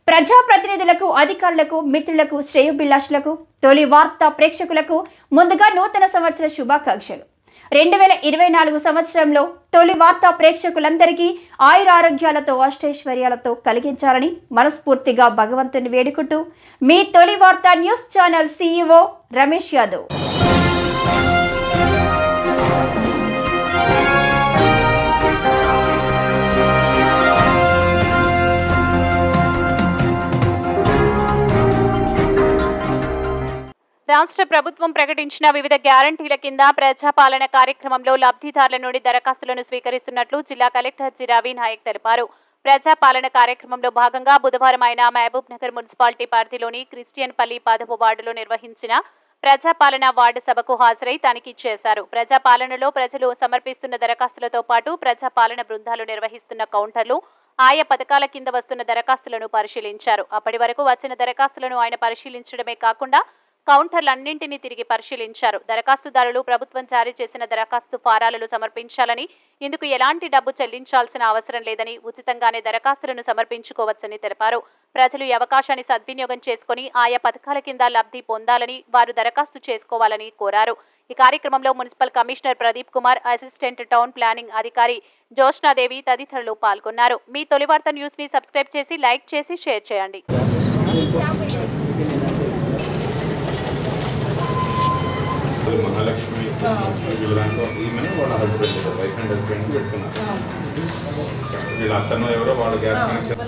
ప్రజాప్రతినిధులకు, అధికారులకు, మిత్రులకు, శ్రేయోభిలాషులకు, తొలి వార్త ప్రేక్షకులకు ముందుగా నూతన సంవత్సర శుభాకాంక్షలు. 2024 సంవత్సరంలో తొలి వార్త ప్రేక్షకులందరికీ ఆయురారోగ్యాలతో, అష్టైశ్వర్యాలతో కలిగించాలని మనస్ఫూర్తిగా భగవంతుని వేడుకుంటూ మీ తొలి వార్త news channel CEO Ramesh Yadav. రాష్ట్ర ప్రభుత్వం ప్రకటించిన వివిధ గ్యారంటీల కింద ప్రజాపాలన కార్యక్రమంలో లబ్ధిదారుల నుండి దరఖాస్తులను స్వీకరిస్తున్నట్లు జిల్లా కలెక్టర్ జిరావి నాయక్ తెలిపారు. ప్రజాపాలన కార్యక్రమంలో భాగంగా బుధవారం ఆయన మహబూబ్ నగర్ మున్సిపాలిటీ పరిధిలోని క్రిస్టియన్ పల్లి 10వ వార్డులో నిర్వహించిన ప్రజాపాలన వార్డు సభకు హాజరై తనిఖీ చేశారు. ప్రజాపాలనలో ప్రజలు సమర్పిస్తున్న దరఖాస్తులతో పాటు ప్రజాపాలన బృందాలు నిర్వహిస్తున్న కౌంటర్లు, ఆయా పథకాల కింద వస్తున్న దరఖాస్తులను పరిశీలించారు. అప్పటి వరకు వచ్చిన దరఖాస్తులను ఆయన పరిశీలించడమే కాకుండా కౌంటర్లన్నింటినీ తిరిగి పరిశీలించారు. దరఖాస్తుదారులు ప్రభుత్వం జారీ చేసిన దరఖాస్తు ఫారాలను సమర్పించాలని, ఇందుకు ఎలాంటి డబ్బు చెల్లించాల్సిన అవసరం లేదని, ఉచితంగానే దరఖాస్తులను సమర్పించుకోవచ్చని తెలిపారు. ప్రజలు ఈ అవకాశాన్ని సద్వినియోగం చేసుకుని ఆయా పథకాల కింద లబ్ధి పొందాలని, వారు దరఖాస్తు చేసుకోవాలని కోరారు. ఈ కార్యక్రమంలో municipal commissioner Pradeep Kumar, assistant town planning అధికారి జ్యోష్నాదేవి తదితరులు పాల్గొన్నారు. మీ తొలి వార్త న్యూస్ ని సబ్స్క్రైబ్ చేసి, లైక్ చేసి, షేర్ చేయండి. మహాలక్ష్మి వీళ్ళంతా ఈమెను వాళ్ళ హస్బెండ్, వైఫ్ అండ్ హస్బెండ్ పెట్టుకున్నారు. వీళ్ళ అతను ఎవరో వాళ్ళ గ్యాస్ కనెక్షన్